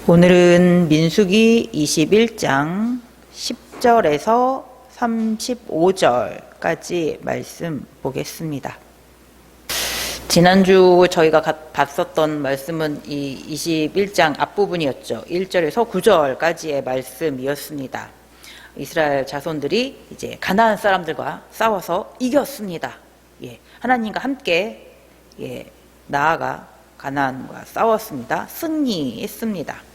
오늘은 민수기 21장 10절에서 35절까지 말씀 보겠습니다. 지난주 저희가 봤었던 말씀은 이 21장 앞부분이었죠. 1절에서 9절까지의 말씀이었습니다. 이스라엘 자손들이 이제 가나안 사람들과 싸워서 이겼습니다. 하나님과 함께 나아가 가나안과 싸웠습니다. 승리했습니다.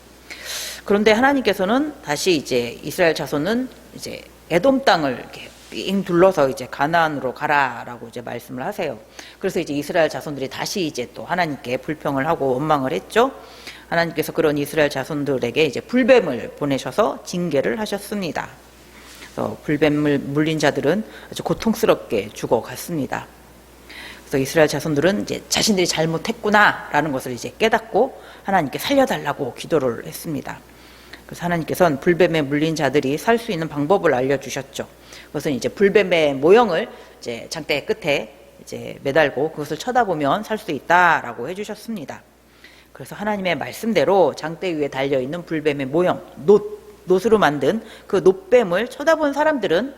그런데 하나님께서는 다시 이제 이스라엘 자손은 이제 에돔 땅을 이렇게 삥 둘러서 이제 가나안으로 가라라고 이제 말씀을 하세요. 그래서 이제 이스라엘 자손들이 다시 이제 또 하나님께 불평을 하고 원망을 했죠. 하나님께서 그런 이스라엘 자손들에게 이제 불뱀을 보내셔서 징계를 하셨습니다. 그래서 불뱀을 물린 자들은 아주 고통스럽게 죽어갔습니다. 그래서 이스라엘 자손들은 이제 자신들이 잘못했구나라는 것을 이제 깨닫고 하나님께 살려달라고 기도를 했습니다. 그래서 하나님께서는 불뱀에 물린 자들이 살 수 있는 방법을 알려주셨죠. 그것은 이제 불뱀의 모형을 이제 장대 끝에 이제 매달고 그것을 쳐다보면 살 수 있다라고 해주셨습니다. 그래서 하나님의 말씀대로 장대 위에 달려 있는 불뱀의 모형, 놋으로 만든 그 놋뱀을 쳐다본 사람들은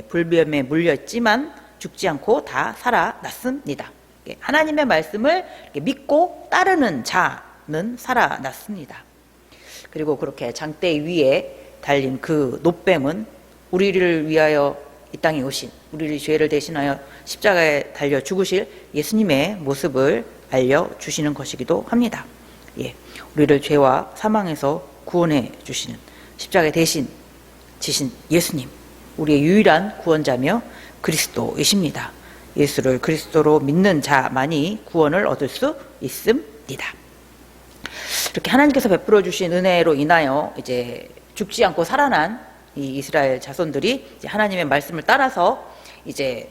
불뱀에 물렸지만 죽지 않고 다 살아났습니다. 하나님의 말씀을 믿고 따르는 자는 살아났습니다. 그리고 그렇게 장대 위에 달린 그 놋뱀은 우리를 위하여 이 땅에 오신, 우리의 죄를 대신하여 십자가에 달려 죽으실 예수님의 모습을 알려주시는 것이기도 합니다. 우리를 죄와 사망에서 구원해 주시는 십자가에 대신 지신 예수님, 우리의 유일한 구원자며 그리스도이십니다. 예수를 그리스도로 믿는 자만이 구원을 얻을 수 있습니다. 이렇게 하나님께서 베풀어 주신 은혜로 인하여 이제 죽지 않고 살아난 이 이스라엘 자손들이 이제 하나님의 말씀을 따라서 이제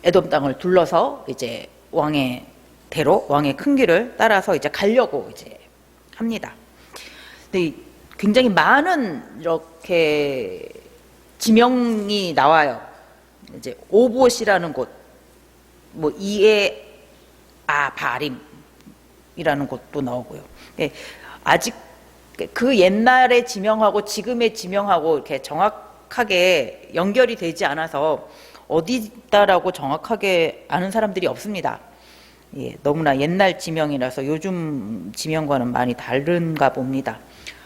에돔 땅을 둘러서 이제 왕의 대로 왕의 큰 길을 따라서 이제 가려고 이제 합니다. 근데 굉장히 많은 이렇게 지명이 나와요. 이제 오봇이라는 곳, 뭐 바림이라는 곳도 나오고요. 아직 그 옛날의 지명하고 지금의 지명하고 이렇게 정확하게 연결이 되지 않아서 어디다라고 정확하게 아는 사람들이 없습니다. 너무나 옛날 지명이라서 요즘 지명과는 많이 다른가 봅니다.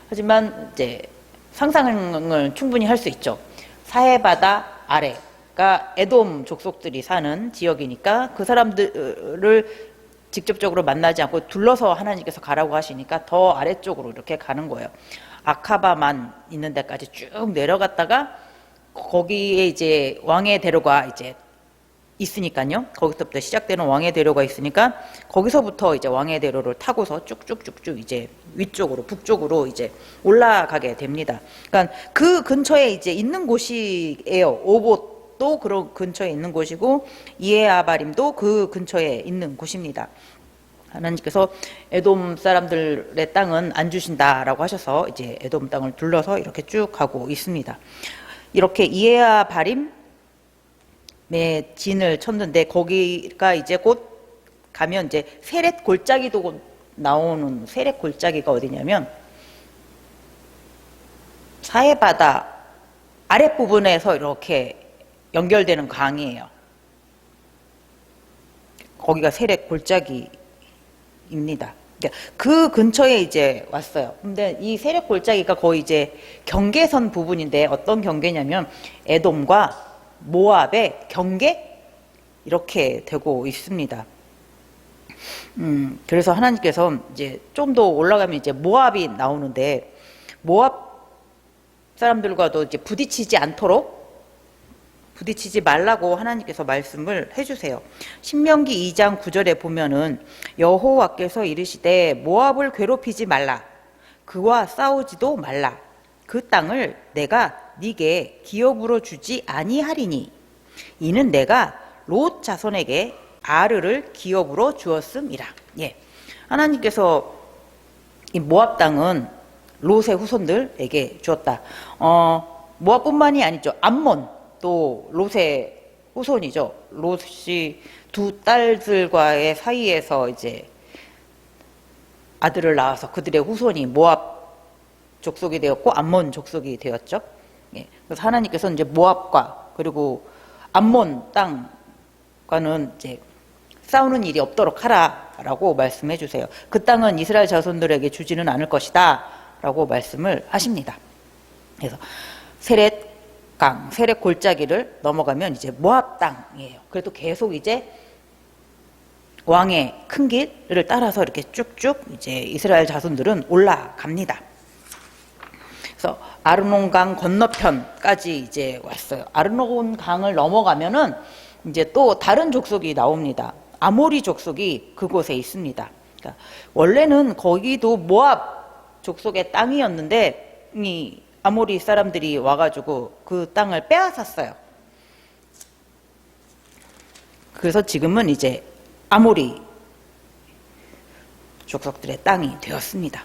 하지만 이제 상상을 충분히 할 수 있죠. 사해바다 아래가 에돔 족속들이 사는 지역이니까 그 사람들을 직접적으로 만나지 않고 둘러서 하나님께서 가라고 하시니까 더 아래쪽으로 이렇게 가는 거예요. 아카바만 있는 데까지 쭉 내려갔다가 거기에 이제 왕의 대로가 이제 있으니까요. 거기서부터 시작되는 왕의 대로가 있으니까 거기서부터 이제 왕의 대로를 타고서 쭉쭉쭉쭉 이제 위쪽으로 북쪽으로 이제 올라가게 됩니다. 그러니까 그 근처에 이제 있는 곳이에요. 오봇도 그런 근처에 있는 곳이고 이에아바림도 그 근처에 있는 곳입니다. 하나님께서 에돔 사람들의 땅은 안 주신다라고 하셔서 이제 에돔 땅을 둘러서 이렇게 쭉 가고 있습니다. 이렇게 이에아바림의 진을 쳤는데 거기가 이제 곧 가면 이제 세렛 골짜기도 곧 나오는 세렛 골짜기가 어디냐면 사해바다 아랫부분에서 이렇게 연결되는 강이에요. 거기가 세렛 골짜기입니다. 그 근처에 이제 왔어요. 근데 이 세렛 골짜기가 거의 이제 경계선 부분인데 어떤 경계냐면 에돔과 모압의 경계 이렇게 되고 있습니다. 그래서 하나님께서 이제 좀 더 올라가면 이제 모압이 나오는데 모압 사람들과도 이제 부딪히지 말라고 하나님께서 말씀을 해주세요. 신명기 2장 9절에 보면은 여호와께서 이르시되 모압을 괴롭히지 말라, 그와 싸우지도 말라, 그 땅을 내가 네게 기업으로 주지 아니하리니 이는 내가 롯 자손에게 아르를 기업으로 주었음이라. 하나님께서 이 모압 땅은 롯의 후손들에게 주었다. 모압뿐만이 아니죠. 암몬 또 롯의 후손이죠. 롯이 두 딸들과의 사이에서 이제 아들을 낳아서 그들의 후손이 모압 족속이 되었고 암몬 족속이 되었죠. 예. 그래서 하나님께서 이제 모압과 그리고 암몬 땅과는 이제 싸우는 일이 없도록 하라라고 말씀해 주세요. 그 땅은 이스라엘 자손들에게 주지는 않을 것이다라고 말씀을 하십니다. 그래서 세렛강, 세렛 골짜기를 넘어가면 이제 모압 땅이에요. 그래도 계속 이제 왕의 큰 길을 따라서 이렇게 쭉쭉 이제 이스라엘 자손들은 올라갑니다. 그래서 아르논강 건너편까지 이제 왔어요. 아르논 강을 넘어가면은 이제 또 다른 족속이 나옵니다. 아모리 족속이 그곳에 있습니다. 그러니까 원래는 거기도 모압 족속의 땅이었는데 이 아모리 사람들이 와가지고 그 땅을 빼앗았어요. 그래서 지금은 이제 아모리 족속들의 땅이 되었습니다.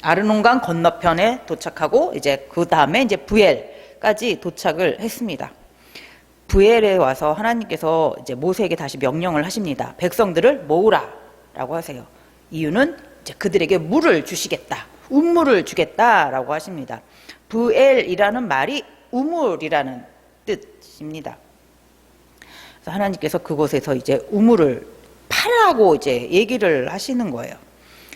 아르논강 건너편에 도착하고 이제 그 다음에 이제 부엘까지 도착을 했습니다. 부엘에 와서 하나님께서 이제 모세에게 다시 명령을 하십니다. 백성들을 모으라라고 하세요. 이유는 이제 그들에게 물을 주시겠다, 우물을 주겠다라고 하십니다. 부엘이라는 말이 우물이라는 뜻입니다. 그래서 하나님께서 그곳에서 이제 우물을 파라고 이제 얘기를 하시는 거예요.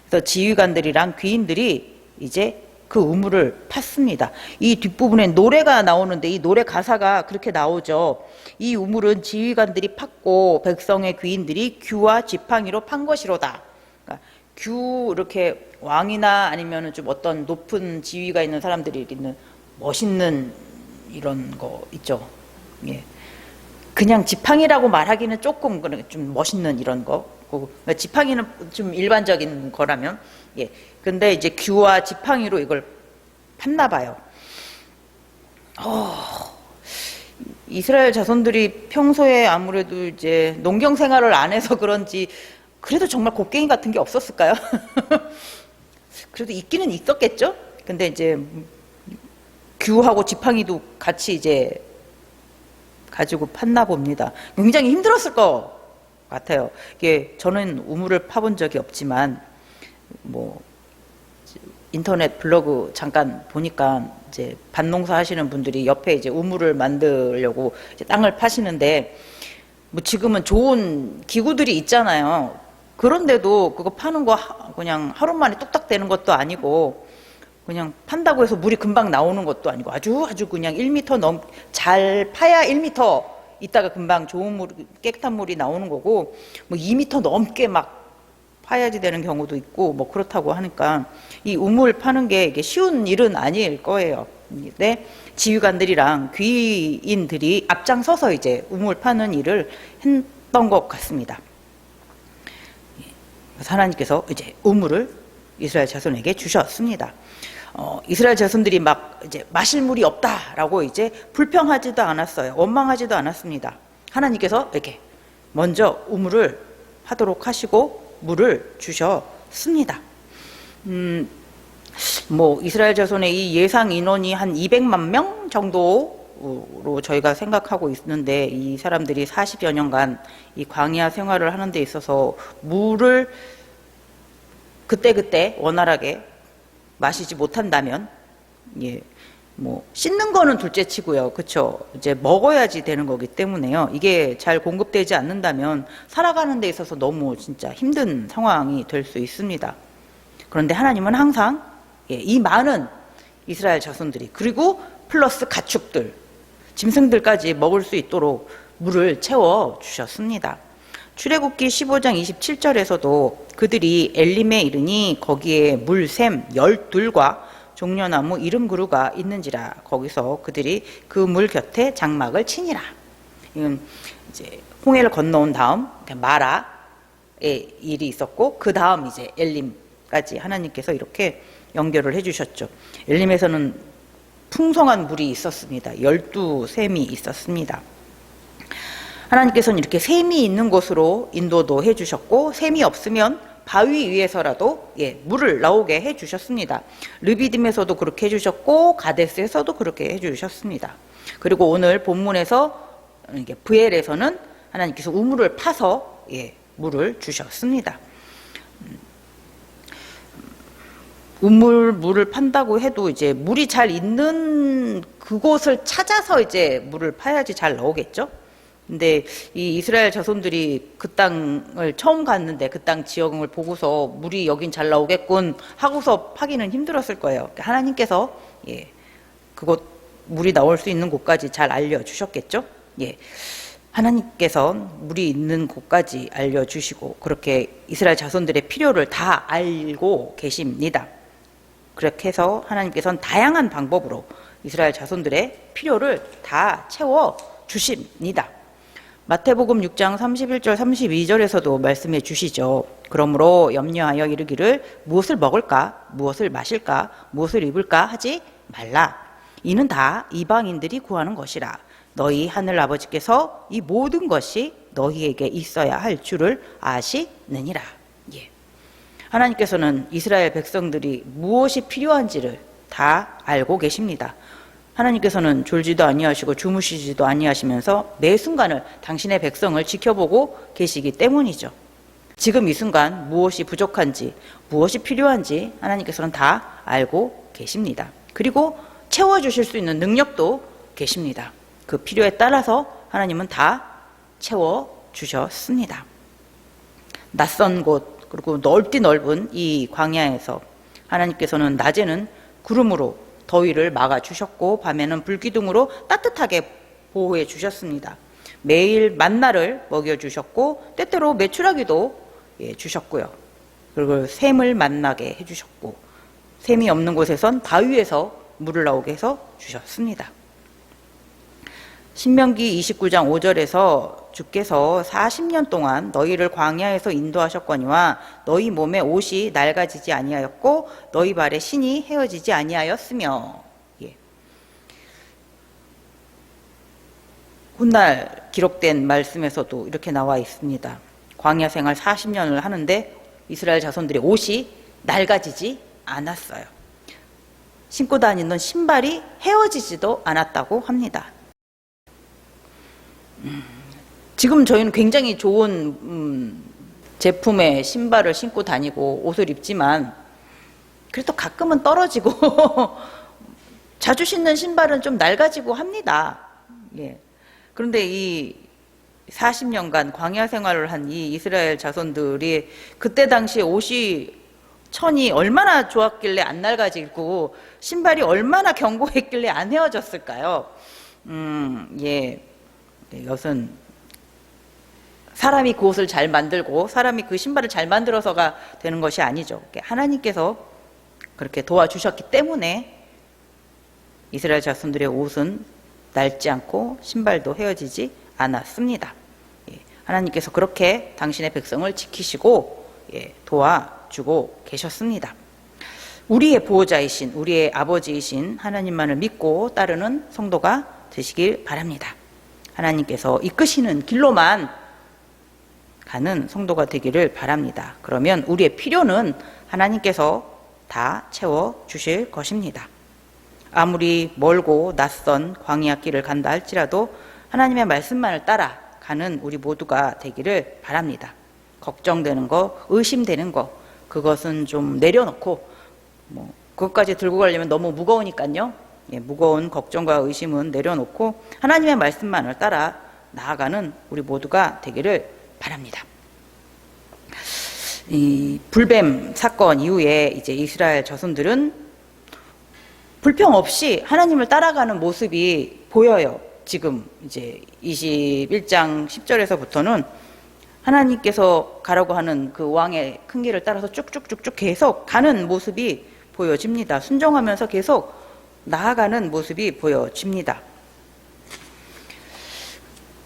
그래서 지휘관들이랑 귀인들이 이제 그 우물을 팠습니다. 이 뒷부분에 노래가 나오는데 이 노래 가사가 그렇게 나오죠. 이 우물은 지휘관들이 팠고 백성의 귀인들이 규와 지팡이로 판 것이로다. 그러니까 규 이렇게 왕이나 아니면은 좀 어떤 높은 지위가 있는 사람들이 있는 멋있는 이런 거 있죠. 예. 그냥 지팡이라고 말하기는 조금 좀 멋있는 이런 거. 그러니까 지팡이는 좀 일반적인 거라면, 예. 근데 이제 규와 지팡이로 이걸 팠나 봐요. 이스라엘 자손들이 평소에 아무래도 이제 농경 생활을 안 해서 그런지 그래도 정말 곡괭이 같은 게 없었을까요? 그래도 있기는 있었겠죠? 근데 이제 규하고 지팡이도 같이 이제 가지고 팠나 봅니다. 굉장히 힘들었을 것 같아요. 이게 저는 우물을 파본 적이 없지만 뭐 인터넷 블로그 잠깐 보니까 이제 밭농사 하시는 분들이 옆에 이제 우물을 만들려고 이제 땅을 파시는데 뭐 지금은 좋은 기구들이 있잖아요. 그런데도 그거 파는 거 그냥 하루 만에 뚝딱 되는 것도 아니고 그냥 판다고 해서 물이 금방 나오는 것도 아니고 아주 그냥 1m 잘 파야 1m 있다가 금방 좋은 물, 깨끗한 물이 나오는 거고 뭐 2m 넘게 막 파야지 되는 경우도 있고 뭐 그렇다고 하니까 이 우물 파는 게 이게 쉬운 일은 아닐 거예요. 근데 지휘관들이랑 귀인들이 앞장서서 이제 우물 파는 일을 했던 것 같습니다. 그래서 하나님께서 이제 우물을 이스라엘 자손에게 주셨습니다. 이스라엘 자손들이 막 이제 마실 물이 없다라고 이제 불평하지도 않았어요. 원망하지도 않았습니다. 하나님께서 이렇게 먼저 우물을 하도록 하시고 물을 주셨습니다. 뭐 이스라엘 자손의 이 예상 인원이 한 200만 명 정도로 저희가 생각하고 있는데 이 사람들이 40여 년간 이 광야 생활을 하는 데 있어서 물을 그때그때 원활하게 마시지 못한다면 예, 뭐 씻는 거는 둘째치고요. 그렇죠? 이제 먹어야지 되는 거기 때문에요. 이게 잘 공급되지 않는다면 살아가는 데 있어서 너무 진짜 힘든 상황이 될 수 있습니다. 그런데 하나님은 항상 예, 이 많은 이스라엘 자손들이 그리고 플러스 가축들, 짐승들까지 먹을 수 있도록 물을 채워 주셨습니다. 출애굽기 15장 27절에서도 그들이 엘림에 이르니 거기에 물샘 12과 종려나무 이름 그루가 있는지라 거기서 그들이 그 물 곁에 장막을 치니라. 이건 이제 홍해를 건너온 다음 마라의 일이 있었고 그 다음 이제 엘림까지 하나님께서 이렇게 연결을 해주셨죠. 엘림에서는 풍성한 물이 있었습니다. 12샘이 있었습니다. 하나님께서는 이렇게 샘이 있는 곳으로 인도도 해주셨고 샘이 없으면 바위 위에서라도 예, 물을 나오게 해주셨습니다. 르비딤에서도 그렇게 해주셨고 가데스에서도 그렇게 해주셨습니다. 그리고 오늘 본문에서 이게 브엘에서는 하나님께서 우물을 파서 예, 물을 주셨습니다. 물을 판다고 해도 이제 물이 잘 있는 그곳을 찾아서 이제 물을 파야지 잘 나오겠죠. 근데 이 이스라엘 자손들이 그 땅을 처음 갔는데 그 땅 지형을 보고서 물이 여긴 잘 나오겠군 하고서 파기는 힘들었을 거예요. 하나님께서 그곳 물이 나올 수 있는 곳까지 잘 알려주셨겠죠. 하나님께서 물이 있는 곳까지 알려주시고 그렇게 이스라엘 자손들의 필요를 다 알고 계십니다. 그렇게 해서 하나님께서는 다양한 방법으로 이스라엘 자손들의 필요를 다 채워 주십니다. 마태복음 6장 31절 32절에서도 말씀해 주시죠. 그러므로 염려하여 이르기를 무엇을 먹을까 무엇을 마실까 무엇을 입을까 하지 말라. 이는 다 이방인들이 구하는 것이라. 너희 하늘 아버지께서 이 모든 것이 너희에게 있어야 할 줄을 아시느니라. 하나님께서는 이스라엘 백성들이 무엇이 필요한지를 다 알고 계십니다. 하나님께서는 졸지도 아니하시고 주무시지도 아니하시면서 매 순간을 당신의 백성을 지켜보고 계시기 때문이죠. 지금 이 순간 무엇이 부족한지 무엇이 필요한지 하나님께서는 다 알고 계십니다. 그리고 채워주실 수 있는 능력도 계십니다. 그 필요에 따라서 하나님은 다 채워주셨습니다. 낯선 곳 그리고 넓디 넓은 이 광야에서 하나님께서는 낮에는 구름으로 더위를 막아주셨고 밤에는 불기둥으로 따뜻하게 보호해 주셨습니다. 매일 만나를 먹여주셨고 때때로 메추라기도 주셨고요. 그리고 샘을 만나게 해주셨고 샘이 없는 곳에선 바위에서 물을 나오게 해서 주셨습니다. 신명기 29장 5절에서 주께서 40년 동안 너희를 광야에서 인도하셨거니와 너희 몸에 옷이 낡아지지 아니하였고 너희 발에 신이 헤어지지 아니하였으며 훗날 기록된 말씀에서도 이렇게 나와 있습니다. 광야 생활 40년을 하는데 이스라엘 자손들의 옷이 낡아지지 않았어요. 신고 다니는 신발이 헤어지지도 않았다고 합니다. 지금 저희는 굉장히 좋은 제품의 신발을 신고 다니고 옷을 입지만 그래도 가끔은 떨어지고 자주 신는 신발은 좀 낡아지고 합니다. 그런데 이 40년간 광야 생활을 한 이 이스라엘 자손들이 그때 당시에 옷이 천이 얼마나 좋았길래 안 낡아지고 신발이 얼마나 견고했길래 안 헤어졌을까요? 이것은 사람이 그 옷을 잘 만들고 사람이 그 신발을 잘 만들어서가 되는 것이 아니죠. 하나님께서 그렇게 도와주셨기 때문에 이스라엘 자손들의 옷은 낡지 않고 신발도 헤어지지 않았습니다. 하나님께서 그렇게 당신의 백성을 지키시고 도와주고 계셨습니다. 우리의 보호자이신 우리의 아버지이신 하나님만을 믿고 따르는 성도가 되시길 바랍니다. 하나님께서 이끄시는 길로만 가는 성도가 되기를 바랍니다. 그러면 우리의 필요는 하나님께서 다 채워주실 것입니다. 아무리 멀고 낯선 광야 길을 간다 할지라도 하나님의 말씀만을 따라 가는 우리 모두가 되기를 바랍니다. 걱정되는 거, 의심되는 거, 그것은 좀 내려놓고 그것까지 들고 가려면 너무 무거우니까요. 무거운 걱정과 의심은 내려놓고 하나님의 말씀만을 따라 나아가는 우리 모두가 되기를 바랍니다. 이 불뱀 사건 이후에 이제 이스라엘 자손들은 불평 없이 하나님을 따라가는 모습이 보여요. 지금 이제 21장 10절에서부터는 하나님께서 가라고 하는 그 왕의 큰 길을 따라서 쭉쭉쭉쭉 계속 가는 모습이 보여집니다. 순종하면서 계속 나아가는 모습이 보여집니다.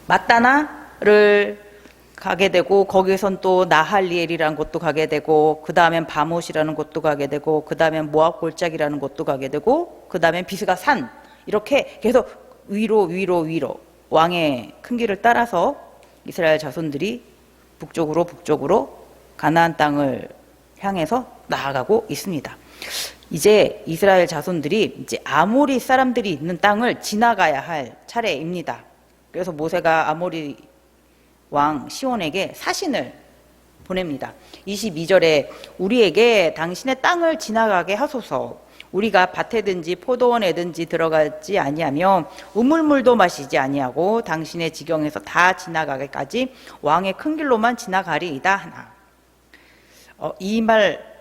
마따나를 가게 되고 거기선 또 나할리엘이라는 곳도 가게 되고 그 다음엔 바못이라는 곳도 가게 되고 그 다음엔 모압 골짜기라는 곳도 가게 되고 그 다음엔 비스가 산 이렇게 계속 위로 왕의 큰 길을 따라서 이스라엘 자손들이 북쪽으로 가나안 땅을 향해서 나아가고 있습니다. 이제 이스라엘 자손들이 이제 아모리 사람들이 있는 땅을 지나가야 할 차례입니다. 그래서 모세가 아모리 왕 시온에게 사신을 보냅니다. 22절에 우리에게 당신의 땅을 지나가게 하소서. 우리가 밭에든지 포도원에든지 들어가지 아니하며 우물물도 마시지 아니하고 당신의 지경에서 다 지나가게까지 왕의 큰 길로만 지나가리이다 하나. 이 말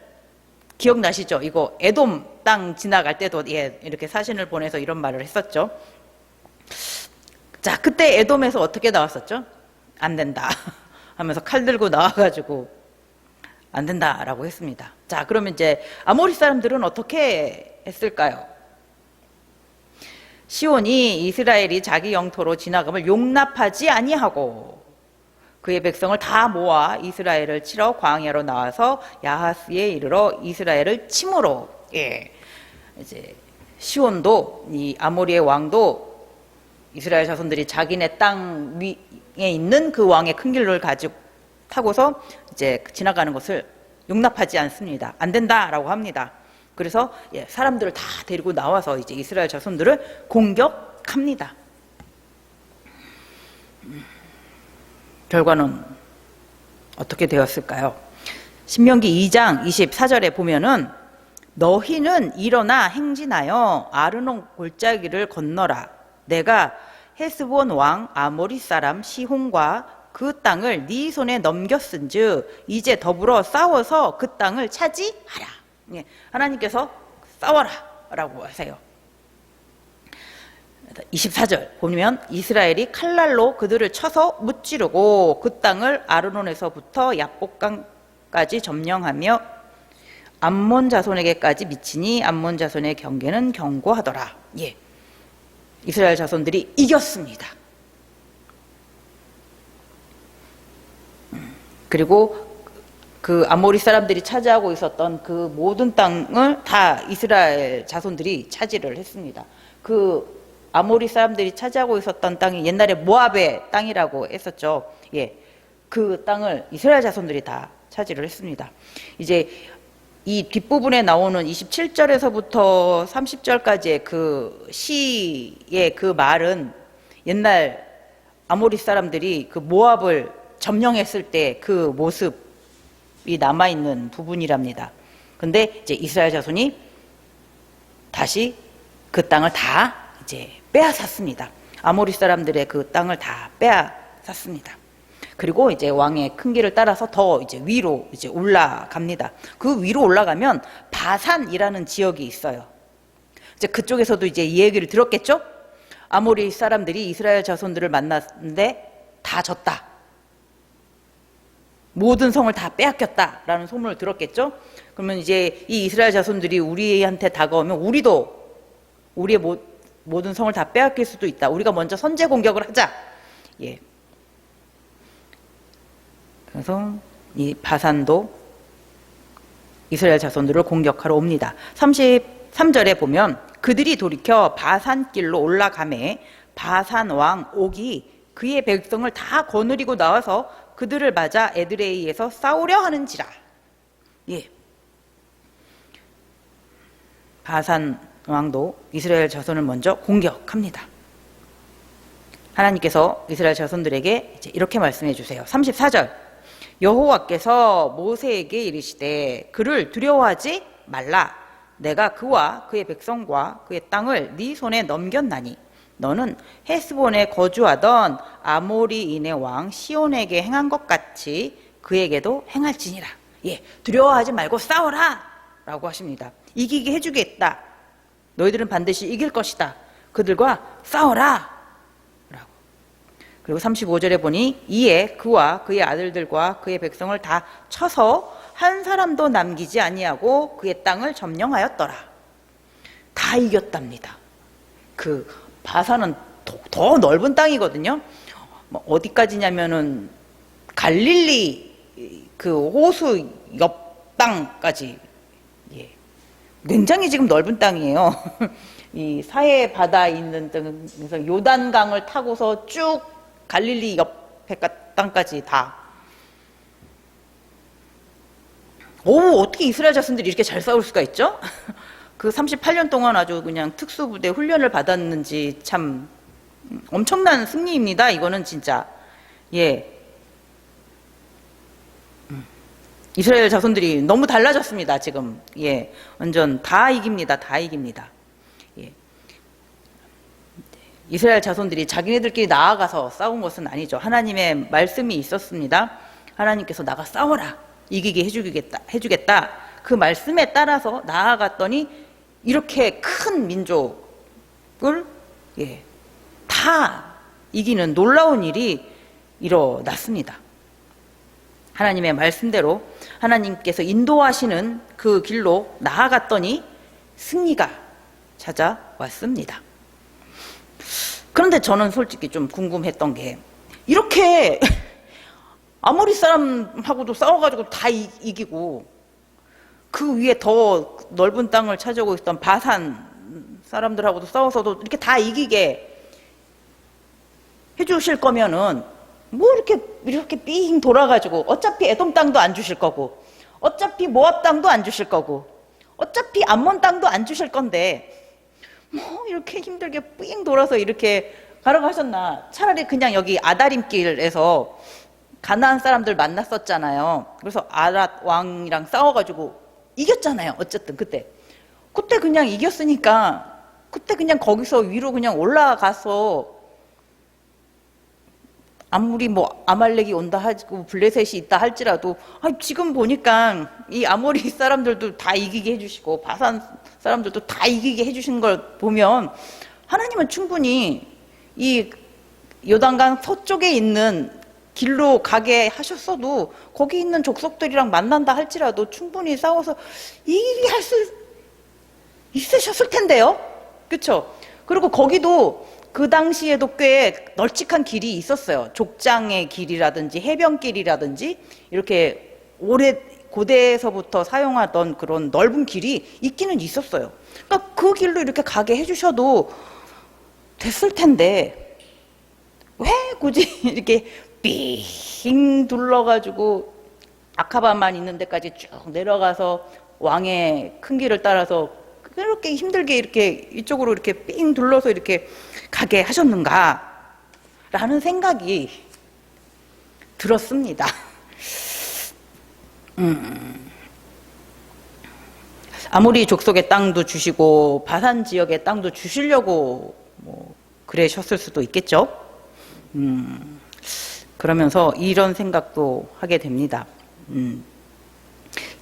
기억나시죠? 이거 에돔 땅 지나갈 때도 이렇게 사신을 보내서 이런 말을 했었죠. 자, 그때 에돔에서 어떻게 나왔었죠? 안 된다 하면서 칼 들고 나와가지고 안 된다라고 했습니다. 자, 그러면 이제 아모리 사람들은 어떻게 했을까요? 시온이 이스라엘이 자기 영토로 지나감을 용납하지 아니하고 그의 백성을 다 모아 이스라엘을 치러 광야로 나와서 야하스에 이르러 이스라엘을 침으로, 이제 시온도 이 아모리의 왕도 이스라엘 자손들이 자기네 땅 위에 있는 그 왕의 큰 길을 가지고 타고서 이제 지나가는 것을 용납하지 않습니다. 안 된다라고 합니다. 그래서 사람들을 다 데리고 나와서 이제 이스라엘 자손들을 공격합니다. 결과는 어떻게 되었을까요? 신명기 2장 24절에 보면은 너희는 일어나 행진하여 아르논 골짜기를 건너라. 내가 헤스본 왕 아모리 사람 시혼과 그 땅을 네 손에 넘겼은즉 이제 더불어 싸워서 그 땅을 차지하라. 하나님께서 싸워라 라고 하세요. 24절 보면 이스라엘이 칼날로 그들을 쳐서 무찌르고 그 땅을 아르논에서부터 야복강까지 점령하며 암몬 자손에게까지 미치니 암몬 자손의 경계는 견고하더라. 이스라엘 자손들이 이겼습니다. 그리고 그 아모리 사람들이 차지하고 있었던 그 모든 땅을 다 이스라엘 자손들이 차지를 했습니다. 그 아모리 사람들이 차지하고 있었던 땅이 옛날에 모압의 땅이라고 했었죠. 그 땅을 이스라엘 자손들이 다 차지를 했습니다. 이제 이 뒷부분에 나오는 27절에서부터 30절까지의 그 시의 그 말은 옛날 아모리 사람들이 그 모압을 점령했을 때 그 모습이 남아있는 부분이랍니다. 근데 이제 이스라엘 자손이 다시 그 땅을 다 이제 빼앗았습니다. 아모리 사람들의 그 땅을 다 빼앗았습니다. 그리고 이제 왕의 큰 길을 따라서 더 이제 위로 이제 올라갑니다. 그 위로 올라가면 바산이라는 지역이 있어요. 이제 그쪽에서도 이제 이 얘기를 들었겠죠? 아모리 사람들이 이스라엘 자손들을 만났는데 다 졌다. 모든 성을 다 빼앗겼다라는 소문을 들었겠죠? 그러면 이제 이 이스라엘 자손들이 우리한테 다가오면 우리도 우리의 모든 성을 다 빼앗길 수도 있다. 우리가 먼저 선제 공격을 하자. 그래서 이 바산도 이스라엘 자손들을 공격하러 옵니다. 33절에 보면 그들이 돌이켜 바산길로 올라가매 바산 왕 옥이 그의 백성을 다 거느리고 나와서 그들을 맞아 에드레이에서 싸우려 하는지라. 바산 왕도 이스라엘 자손을 먼저 공격합니다. 하나님께서 이스라엘 자손들에게 이제 이렇게 말씀해 주세요. 34절 여호와께서 모세에게 이르시되 그를 두려워하지 말라. 내가 그와 그의 백성과 그의 땅을 네 손에 넘겼나니 너는 헤스본에 거주하던 아모리인의 왕 시온에게 행한 것 같이 그에게도 행할지니라. 두려워하지 말고 싸워라 라고 하십니다. 이기게 해주겠다. 너희들은 반드시 이길 것이다. 그들과 싸워라 라고. 그리고 35절에 보니 이에 그와 그의 아들들과 그의 백성을 다 쳐서 한 사람도 남기지 아니하고 그의 땅을 점령하였더라. 다 이겼답니다. 그 바산은 더 넓은 땅이거든요. 어디까지냐면은 갈릴리 그 호수 옆 땅까지. 굉장히 지금 넓은 땅이에요. 이 사해 바다에 있는 땅에서 요단강을 타고서 쭉 갈릴리 옆에 땅까지 다. 어떻게 이스라엘 자손들이 이렇게 잘 싸울 수가 있죠? 그 38년 동안 아주 그냥 특수부대 훈련을 받았는지 참 엄청난 승리입니다. 이거는 진짜. 이스라엘 자손들이 너무 달라졌습니다. 지금 완전 다 이깁니다. 다 이깁니다. 이스라엘 자손들이 자기네들끼리 나아가서 싸운 것은 아니죠. 하나님의 말씀이 있었습니다. 하나님께서 나가 싸워라, 이기게 해주겠다. 그 말씀에 따라서 나아갔더니 이렇게 큰 민족을 다 이기는 놀라운 일이 일어났습니다. 하나님의 말씀대로 하나님께서 인도하시는 그 길로 나아갔더니 승리가 찾아왔습니다. 그런데 저는 솔직히 좀 궁금했던 게, 이렇게 아모리 사람하고도 싸워가지고 다 이기고 그 위에 더 넓은 땅을 차지하고 있던 바산 사람들하고도 싸워서도 이렇게 다 이기게 해주실 거면은 뭐 이렇게 삥 돌아가지고, 어차피 에돔 땅도 안 주실 거고, 어차피 모압 땅도 안 주실 거고, 어차피 암몬 땅도 안 주실 건데 뭐 이렇게 힘들게 삥 돌아서 이렇게 가라고 하셨나? 차라리 그냥 여기 아다림길에서 가나안 사람들 만났었잖아요. 그래서 아랏 왕이랑 싸워가지고 이겼잖아요. 어쨌든 그때 그냥 이겼으니까 그때 그냥 거기서 위로 그냥 올라가서, 아무리 뭐 아말렉이 온다 하고 블레셋이 있다 할지라도 지금 보니까 이 아모리 사람들도 다 이기게 해주시고 바산 사람들도 다 이기게 해주신 걸 보면 하나님은 충분히 이 요단강 서쪽에 있는 길로 가게 하셨어도 거기 있는 족속들이랑 만난다 할지라도 충분히 싸워서 이기게 할 수 있으셨을 텐데요. 그렇죠? 그리고 거기도 그 당시에도 꽤 널찍한 길이 있었어요. 족장의 길이라든지 해변길이라든지 이렇게 고대에서부터 사용하던 그런 넓은 길이 있기는 있었어요. 그러니까 그 길로 이렇게 가게 해주셔도 됐을 텐데 왜 굳이 이렇게 삥 둘러가지고 아카바만 있는 데까지 쭉 내려가서 왕의 큰 길을 따라서 그렇게 힘들게 이렇게 이쪽으로 이렇게 삥 둘러서 이렇게 가게 하셨는가 라는 생각이 들었습니다. 아모리 족속의 땅도 주시고 바산 지역의 땅도 주시려고 뭐 그러셨을 수도 있겠죠. 그러면서 이런 생각도 하게 됩니다.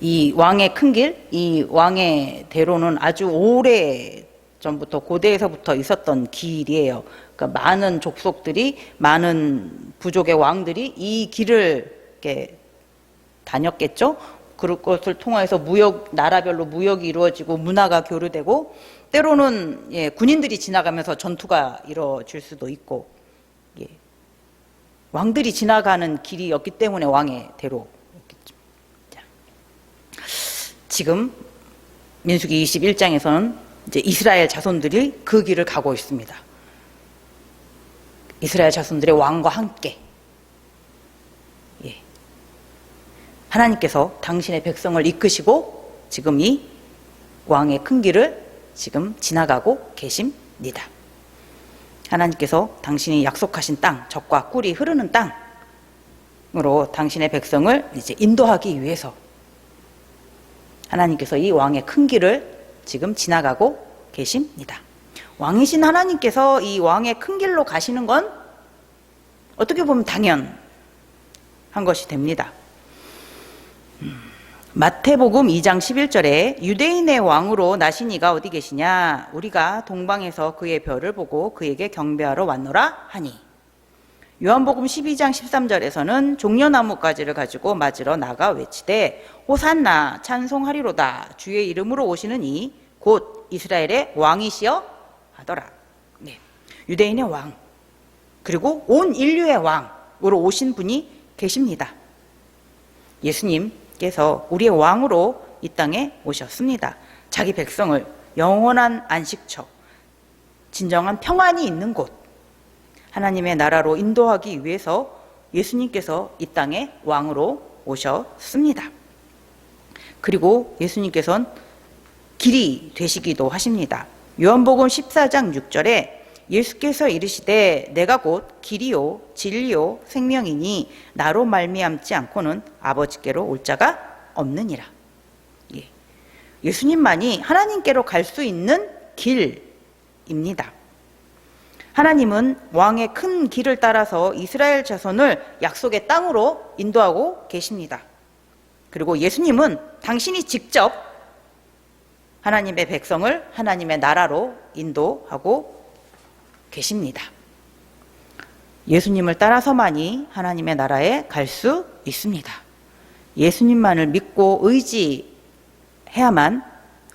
이 왕의 큰 길, 이 왕의 대로는 아주 오래 전부터 고대에서부터 있었던 길이에요. 그러니까 많은 족속들이, 많은 부족의 왕들이 이 길을 이렇게 다녔겠죠. 그것을 통해서 나라별로 무역이 이루어지고 문화가 교류되고, 때로는 군인들이 지나가면서 전투가 이루어질 수도 있고, 왕들이 지나가는 길이었기 때문에 왕의 대로였겠죠. 지금 민수기 21장에서는 이제 이스라엘 자손들이 그 길을 가고 있습니다. 이스라엘 자손들의 왕과 함께 하나님께서 당신의 백성을 이끄시고 지금 이 왕의 큰 길을 지금 지나가고 계십니다. 하나님께서 당신이 약속하신 땅, 젖과 꿀이 흐르는 땅으로 당신의 백성을 이제 인도하기 위해서 하나님께서 이 왕의 큰 길을 지금 지나가고 계십니다. 왕이신 하나님께서 이 왕의 큰 길로 가시는 건 어떻게 보면 당연한 것이 됩니다. 마태복음 2장 11절에 유대인의 왕으로 나신 이가 어디 계시냐? 우리가 동방에서 그의 별을 보고 그에게 경배하러 왔노라 하니. 요한복음 12장 13절에서는 종려나무 가지를 가지고 맞으러 나가 외치되 호산나 찬송하리로다 주의 이름으로 오시는 이 곧 이스라엘의 왕이시여 하더라. 유대인의 왕, 그리고 온 인류의 왕으로 오신 분이 계십니다. 예수님께서 우리의 왕으로 이 땅에 오셨습니다. 자기 백성을 영원한 안식처, 진정한 평안이 있는 곳, 하나님의 나라로 인도하기 위해서 예수님께서 이 땅에 왕으로 오셨습니다. 그리고 예수님께서는 길이 되시기도 하십니다. 요한복음 14장 6절에 예수께서 이르시되 내가 곧 길이요 진리요 생명이니 나로 말미암지 않고는 아버지께로 올 자가 없느니라. 예. 예수님만이 하나님께로 갈 수 있는 길입니다. 하나님은 왕의 큰 길을 따라서 이스라엘 자손을 약속의 땅으로 인도하고 계십니다. 그리고 예수님은 당신이 직접 하나님의 백성을 하나님의 나라로 인도하고 계십니다. 예수님을 따라서만이 하나님의 나라에 갈 수 있습니다. 예수님만을 믿고 의지해야만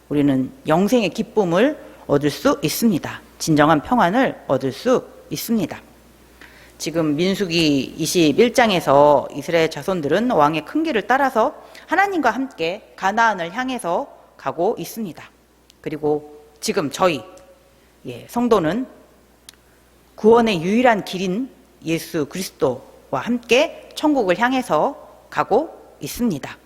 우리는 영생의 기쁨을 얻을 수 있습니다. 진정한 평안을 얻을 수 있습니다. 지금 민수기 21장에서 이스라엘 자손들은 왕의 큰 길을 따라서 하나님과 함께 가나안을 향해서 가고 있습니다. 그리고 지금 저희 성도는 구원의 유일한 길인 예수 그리스도와 함께 천국을 향해서 가고 있습니다.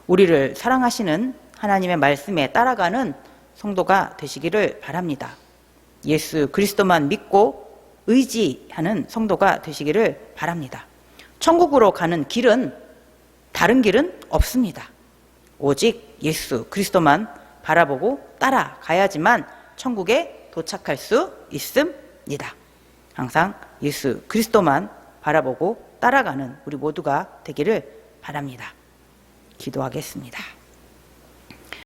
우리를 사랑하시는 하나님의 말씀에 따라가는 성도가 되시기를 바랍니다. 예수 그리스도만 믿고 의지하는 성도가 되시기를 바랍니다. 천국으로 가는 길은 다른 길은 없습니다. 오직 예수 그리스도만 바라보고 따라가야지만 천국에 도착할 수 있습니다. 항상 예수 그리스도만 바라보고 따라가는 우리 모두가 되기를 바랍니다. 기도하겠습니다.